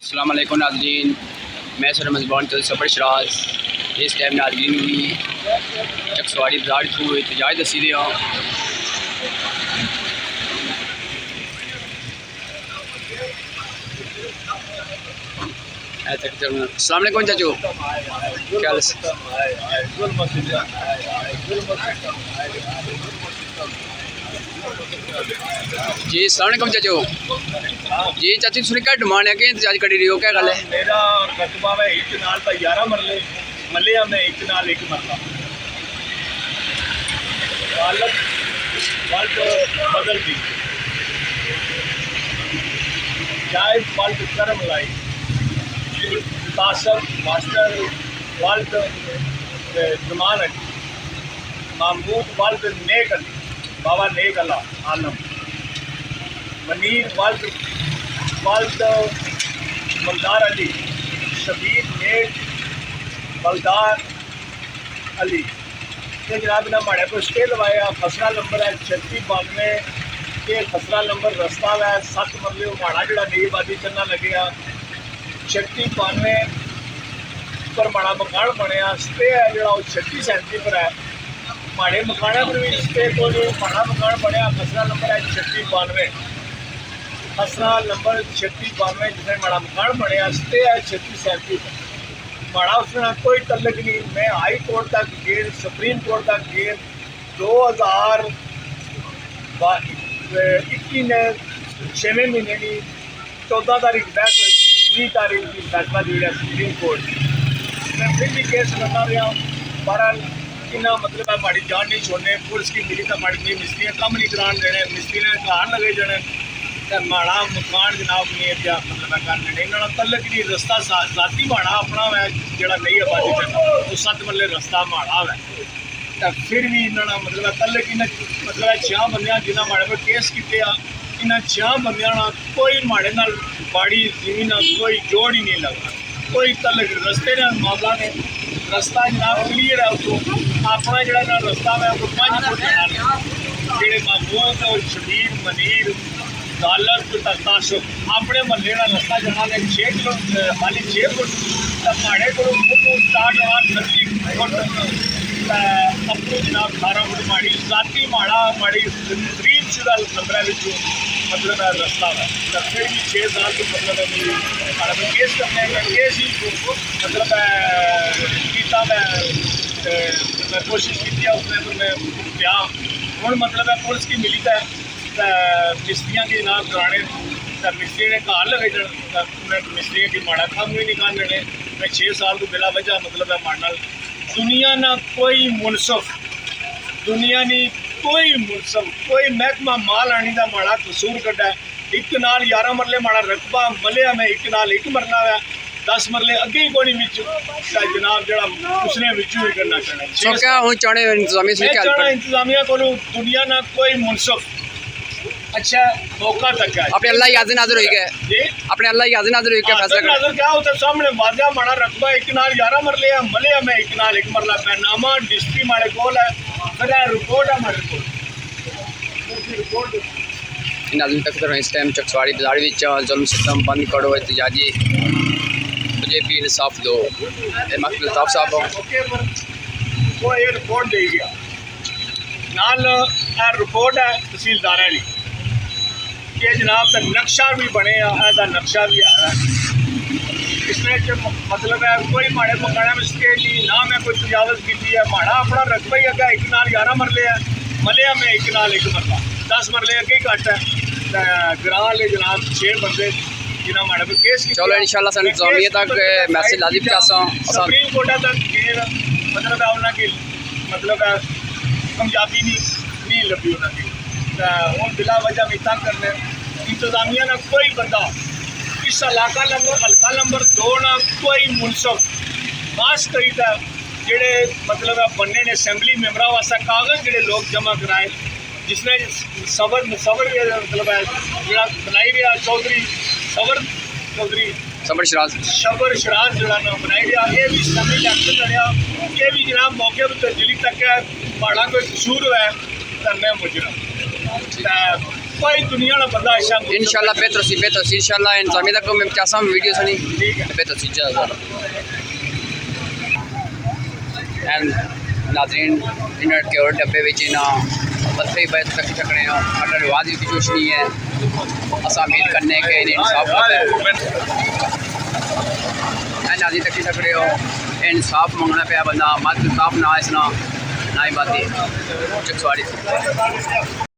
अस्सलाम वालेकुम नाज़रीन, मैं सर मेज़बान सफ़र शराज। इस टाइम नाज़रीन भी चकसवारी बाजार को एहतजाज दसी दिया। अस्सलाम वालेकुम चाचू, क्या हाल जी? अस्सलाम वालेकुम चाचू जी। चाचू थोड़ी घट डिमांड है कि एहतजाज करी रही हो, क्या गल है? मेरा रकबा है एक नाल का 11 मरले मलिया में एक नाल एक मरला हालत वर्ल्ड बदल दी जायद वर्ल्ड करम लाई तासब मास्टर वर्ल्ड जमान अली महमूद वर्ल्ड नेक अली बाबा नेक अल्लाह आलम मनीर वर्ल्ड बलदार अली शबीर नेक बलदार अली ये जनाब ने माड़े को स्टे लवाया। खसरा नंबर है 3692 के खसरा नंबर रस्ता है 7 मरले माड़ा जोड़ा नई आबादी करना लगे 3692 पर माड़ा मकान बनया स्टे है जो 3637 पर है माड़े मकाना पर भी स्टे को माड़ा मकान बनया। खसरा नंबर है 3692 खसरा नंबर 3692 जिसने माड़ा मकान बनया स्टे है 3637 माड़ा उसने कोई तल्लक नहीं। मैं हाई कोर्ट तक गए सुप्रीम कोर्ट तक गए 2021 ने 6वें महीने की 14 तारीख बहस हुई 20 तारीख की फैसला दिया सुप्रीम कोर्ट। मैं फिर भी केस लगा रहा बहरहाल इन्ना मतलब है माड़ी जान नहीं छोड़ने पुलिस की मिली तो माड़ी नहीं मिस्त्री कम नहीं करान देने मिस्त्री ने घर लगे जाने माड़ा मकान जनाब नहीं क्या मतलब है कर देने इन्होंने तलक नहीं रस्ता जाती माड़ा अपना है जोड़ा नहीं आबादी करना वो 7 मरले रस्ता माड़ा है तो फिर भी इन्होंने मतलब है तलक इन्हें मतलब 6 बंद जिन्हें माड़े पर केस किए इन्हें 6 बंद कोई माड़े नाल बाड़ी जमीन कोई जोड़ ही नहीं लगता कोई तलक रस्ते ने मामला ने रस्ता जनाब क्लीयर है उसको अपना जोड़ा रस्ता है 5 फुट जोड़े महमूद और शबीर मनीर दालत तासब अपने महल्ले का रस्ता जाना 6 किलो खाली 6 फुट माड़े को स्टार्ट होना 30 फुट अपनी जनाब 18 फुट माड़ी जाती माड़ा माड़ी गरीब शुदा नंबर मतलब है रस्ता है तो फिर भी 6 साल की मतलब है केस करने का केस ही मतलब किया मैं कोशिश की उसने तो मैं क्या हूँ मतलब है पुलिस की मिली है मिस्त्रियों की जनाब कराने मिस्त्री ने घर लगे मिस्त्री की माड़ा काम भी नहीं कर देने मैं 6 साल को बिला वजह मतलब है माड़ा दुनिया ना कोई मुनसफ दुनिया नहीं कोई मुनसफ कोई महकमा माल आने का माड़ा कसूर कटा एक नाल 11 मरले माड़ा रकबा मलिया में एक नाल एक मरना है 10 मरले अगे ही कोई जनाब जरा उसने विचू ही करना चाहना इंतजामिया को दुनिया ना कोई मुनसफ अच्छा मौका तक है अपने अल्लाह याद नाज़र हुई गए जी अपने अल्लाह याद नाज़र हुई क्या फैसला नाज़र क्या होता सामने वाजा माड़ा रकबा एक नाल 11 मरले है मलिया में एक नाल एक मरला पैनामा डिस्ट्री माड़े कोल है फिर रिपोर्ट है हमारे को रिपोर्ट नाज़रीन तक इस टाइम चकसवारी बाजार जुल्म सिस्टम बंद करो एहतजाजी बीजेपी इंसाफ दो अलताफ साहब वो ये रिपोर्ट दे गया नाल रिपोर्ट है तहसीलदार की कि जनाब का नक्शा भी बने नक्शा भी आया इसमें मतलब है कोई माड़े मकाना में स्टे नहीं ना मैं कोई तजावज़ की है माड़ा अपना रकबा ही अगर एक नाल 11 मरले है मलिया में एक नाल एक मरला 10 मरले अगे ही घट है ग्रां वाले जनाब 6 बंदे जिन्हें माड़े पर केस चलो इंशाल्लाह इंतजामिया तक मैसेज लाजिब सुप्रीम कोर्ट तक मतलब है उन्होंने मतलब है कामयाबी नहीं लगी उन्होंने हम बिला वजह भी तंग करने इंतजामिया ना कोई बंदा इस हल्का नंबर 2 ना कोई मुनसफ पास करीदा जेडे मतलब बनने ने असैम्बली मैंबर वास्ते कागज़ जोड़े लोग जमा कराए जिसने सबर मतलब है जोड़ा बनाई रहा चौधरी सबर शराज जोड़ा ना बनाई रहा ये भी इस्लामी इलेक्शन लड़िया ये भी जनाब मौके पर दिल्ली तक है माड़ा कोई कसूर है मैं मुजरम कोई दुनिया का बंदा ऐसा इंशाल्लाह बेहतर सी इंशाल्लाह इंतजामी तक मैं चाहता हूँ वीडियो सुनी ठीक है। बेहतर सी ज़्यादा एंड नाज़रीन इंटरनेट के और डब्बे में ना बत्ते बैठ तक चकने अगर रिवाज की कुछ नहीं है असा उम्मीद करने के इंसाफ नाज़रीन तक चक रहे हो इंसाफ मंगना पाया बंदा मत इंसाफ ना इसना ना ही बात चकसवाड़ी